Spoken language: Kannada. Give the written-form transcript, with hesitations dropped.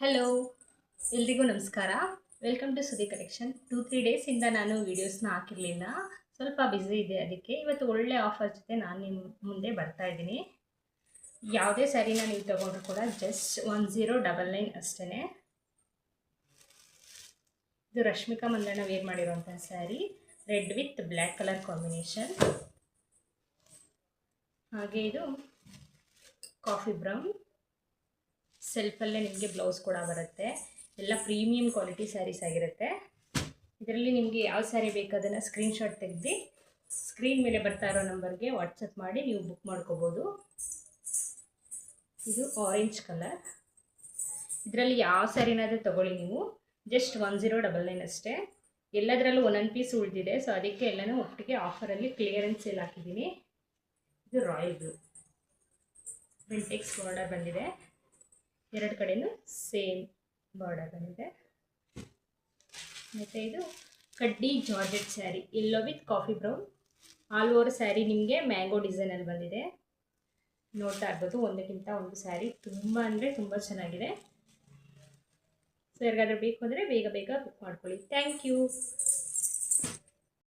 ಹಲೋ, ಎಲ್ರಿಗೂ ನಮಸ್ಕಾರ. Welcome to Sudi collection. 2-3 ಡೇಸಿಂದ ನಾನು ವೀಡಿಯೋಸ್ನ ಹಾಕಿರಲಿಲ್ಲ. ಸ್ವಲ್ಪ ಬ್ಯುಸಿ ಇದೆ, ಅದಕ್ಕೆ ಇವತ್ತು ಒಳ್ಳೆ ಆಫರ್ ಜೊತೆ ನಾನು ನಿಮ್ಮ ಮುಂದೆ ಬರ್ತಾ ಇದ್ದೀನಿ. ಯಾವುದೇ ಸ್ಯಾರಿನ ನೀವು ತೊಗೊಂಡ್ರು ಕೂಡ ಜಸ್ಟ್ 1099 ಅಷ್ಟೇ. ಇದು ರಶ್ಮಿಕಾ ಮಂದಣ್ಣ ವೇರ್ ಮಾಡಿರೋಂಥ sari, red with black colour combination. ಹಾಗೆ ಇದು ಕಾಫಿ ಬ್ರೌನ್, ಸೆಲ್ಫಲ್ಲೇ ನಿಮಗೆ ಬ್ಲೌಸ್ ಕೂಡ ಬರುತ್ತೆ. ಎಲ್ಲ ಪ್ರೀಮಿಯಂ ಕ್ವಾಲಿಟಿ ಸ್ಯಾರೀಸ್ ಆಗಿರುತ್ತೆ. ಇದರಲ್ಲಿ ನಿಮಗೆ ಯಾವ ಸ್ಯಾರಿ ಬೇಕು ಅದನ್ನು ಸ್ಕ್ರೀನ್ಶಾಟ್ ತೆಗೆದು ಸ್ಕ್ರೀನ್ ಮೇಲೆ ಬರ್ತಾ ಇರೋ ನಂಬರ್ಗೆ ವಾಟ್ಸಪ್ ಮಾಡಿ ನೀವು ಬುಕ್ ಮಾಡ್ಕೋಬೋದು. ಇದು ಆರೆಂಜ್ ಕಲರ್. ಇದರಲ್ಲಿ ಯಾವ ಸ್ಯಾರಿನಾದರೂ ತೊಗೊಳ್ಳಿ ನೀವು, ಜಸ್ಟ್ 1099 ಅಷ್ಟೇ. ಎಲ್ಲದರಲ್ಲೂ ಒಂದೊಂದು ಪೀಸ್ ಉಳಿದಿದೆ, ಸೊ ಅದಕ್ಕೆ ಎಲ್ಲನೂ ಒಟ್ಟಿಗೆ ಆಫರಲ್ಲಿ ಕ್ಲಿಯರೆನ್ಸ್ ಸೇಲ್ ಹಾಕಿದ್ದೀನಿ. ಇದು ರಾಯಲ್ ಬ್ಲೂ, ವಿಂಟೆಕ್ಸ್ ಬಾರ್ಡರ್ ಬಂದಿದೆ. ಎರಡು ಕಡೆಯೂ ಸೇಮ್ ಬಾರ್ಡರ್ ಬಂದಿದೆ. ಮತ್ತು ಇದು ಕಡ್ಡಿ georgette sari, yellow with coffee brown. All over sari ನಿಮಗೆ ಮ್ಯಾಂಗೋ ಡಿಸೈನಲ್ಲಿ ಬಂದಿದೆ. ನೋಡ್ತಾ ಇರ್ಬೋದು, ಒಂದಕ್ಕಿಂತ ಒಂದು ಸ್ಯಾರಿ ತುಂಬ ಅಂದರೆ ತುಂಬ ಚೆನ್ನಾಗಿದೆ. ಸೊ ಯಾರಿಗಾದ್ರೂ ಬೇಕು ಅಂದರೆ ಬೇಗ ಬೇಗ ಬುಕ್ ಮಾಡ್ಕೊಳ್ಳಿ. Thank you.